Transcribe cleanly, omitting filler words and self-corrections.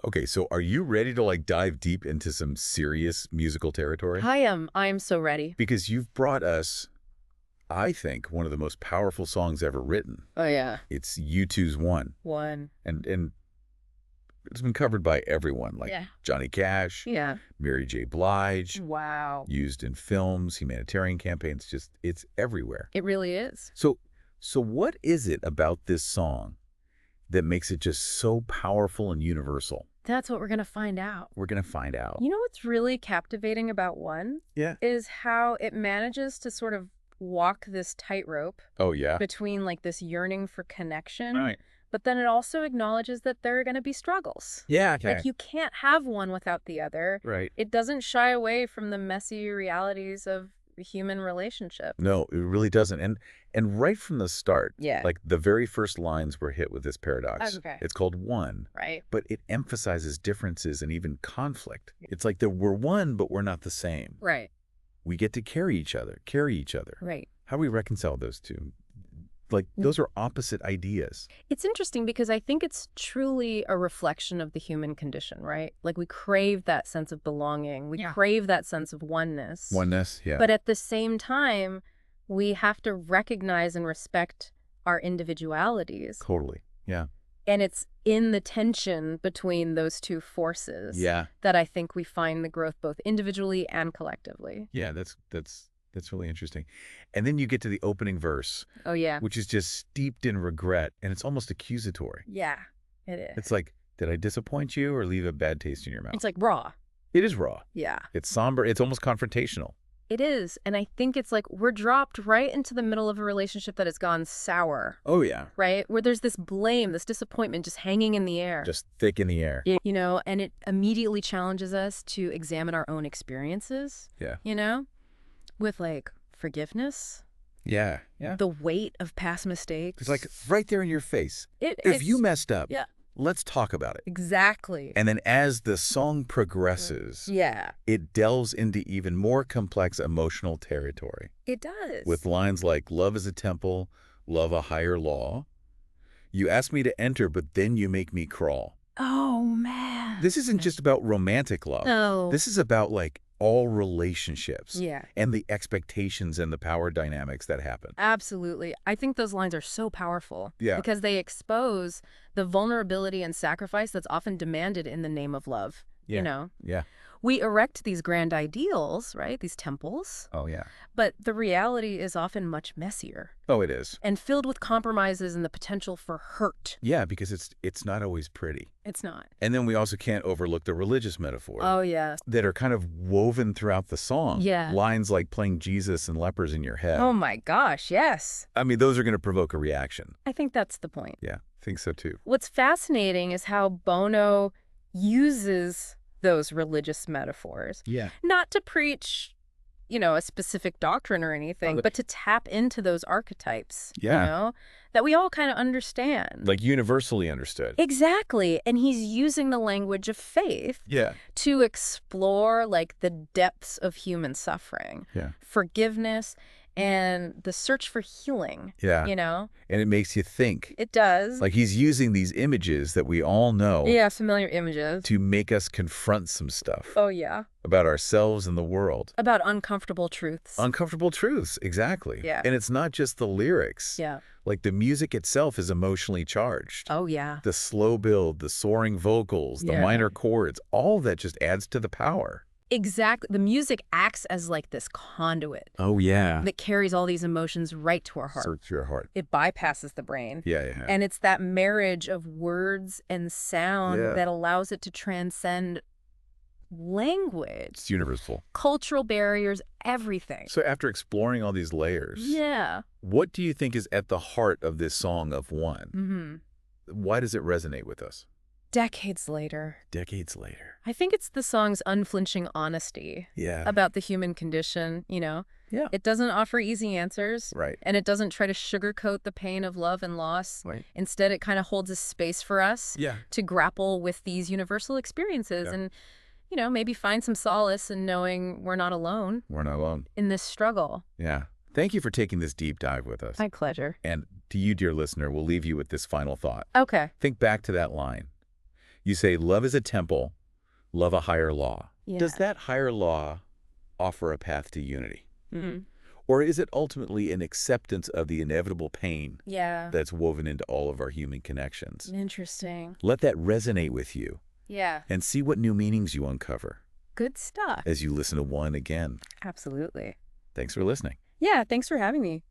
Okay, so are you ready to like dive deep into some serious musical territory? I am so ready. Because you've brought us, I think, one of the most powerful songs ever written. Oh, yeah. It's U2's One. One. And it's been covered by everyone, like Yeah. Johnny Cash, Yeah. Mary J. Blige, Wow. used in films, humanitarian campaigns, just it's everywhere. It really is. So what is it about this song that makes it just so powerful and universal? That's what we're going to find out. We're going to find out. You know what's really captivating about One? Yeah. Is how it manages to sort of walk this tightrope Oh, yeah. between like this yearning for connection. Right. But then it also acknowledges that there are going to be struggles. Yeah. Okay. Like you can't have one without the other. Right. It doesn't shy away from the messy realities of the human relationship. No, it really doesn't. And right from the start, Yeah. like the very first lines were hit with this paradox. Okay. It's called One, Right. but it emphasizes differences and even conflict. It's like that we're one, but we're not the same. Right. We get to carry each other. Right. How do we reconcile those two? Like, those are opposite ideas. It's interesting because I think it's truly a reflection of the human condition, right? Like we crave that sense of belonging. We crave that sense of oneness. Oneness, yeah. But at the same time, we have to recognize and respect our individualities. Totally, yeah. And it's in the tension between those two forces that I think we find the growth both individually and collectively. Yeah, that's really interesting. And then you get to the opening verse. Oh, yeah. Which is just steeped in regret, and it's almost accusatory. Yeah, it is. It's like, did I disappoint you or leave a bad taste in your mouth? It's like raw. It is raw. Yeah. It's somber. It's almost confrontational. It is. And I think it's like we're dropped right into the middle of a relationship that has gone sour. Oh, yeah. Right? Where there's this blame, this disappointment just hanging in the air. Just thick in the air. You know, and it immediately challenges us to examine our own experiences. Yeah. You know, with like forgiveness. Yeah. Yeah. The weight of past mistakes. It's like right there in your face. If It's you messed up, yeah. let's talk about it. Exactly. And then as the song progresses, yeah. it delves into even more complex emotional territory. It does. With lines like, love is a temple, love a higher law. You ask me to enter, but then you make me crawl. Oh, man. This isn't just about romantic love. No. This is about like all relationships. Yeah. And the expectations and the power dynamics that happen. Absolutely. I think those lines are so powerful. Yeah. Because they expose the vulnerability and sacrifice that's often demanded in the name of love. Yeah. You know? Yeah. We erect these grand ideals, right? These temples. Oh, yeah. But the reality is often much messier. Oh, it is. And filled with compromises and the potential for hurt. Yeah, because it's not always pretty. It's not. And then we also can't overlook the religious metaphors. Oh, yeah. That are kind of woven throughout the song. Yeah. Lines like playing Jesus and lepers in your head. Oh, my gosh, yes. I mean, those are going to provoke a reaction. I think that's the point. Yeah, I think so too. What's fascinating is how Bono uses those religious metaphors. Yeah. Not to preach, you know, a specific doctrine or anything, but to tap into those archetypes, Yeah. you know, that we all kind of understand. Like universally understood. Exactly. And he's using the language of faith Yeah. to explore like the depths of human suffering, Yeah. forgiveness, and the search for healing. Yeah. You know? And it makes you think. It does. Like he's using these images that we all know. Yeah, familiar images. To make us confront some stuff. Oh, yeah. About ourselves and the world. About uncomfortable truths. Uncomfortable truths, exactly. Yeah. And it's not just the lyrics. Yeah. Like the music itself is emotionally charged. Oh, yeah. The slow build, the soaring vocals, the minor chords, all that just adds to the power. Exactly. The music acts as like this conduit. Oh, yeah. That carries all these emotions right to our heart. Search your heart. It bypasses the brain. Yeah. And it's that marriage of words and sound that allows it to transcend language. It's universal. Cultural barriers, everything. So after exploring all these layers, what do you think is at the heart of this song of One? Mm-hmm. Why does it resonate with us? Decades later. Decades later. I think it's the song's unflinching honesty about the human condition, you know? Yeah. It doesn't offer easy answers. Right. And it doesn't try to sugarcoat the pain of love and loss. Right. Instead, it kind of holds a space for us to grapple with these universal experiences and, you know, maybe find some solace in knowing we're not alone. We're not alone. In this struggle. Yeah. Thank you for taking this deep dive with us. My pleasure. And to you, dear listener, we'll leave you with this final thought. Okay. Think back to that line. You say, love is a temple, love a higher law. Yeah. Does that higher law offer a path to unity? Mm-hmm. Or is it ultimately an acceptance of the inevitable pain Yeah. that's woven into all of our human connections? Interesting. Let that resonate with you Yeah. and see what new meanings you uncover Good stuff. as you listen to one again. Absolutely. Thanks for listening. Yeah, thanks for having me.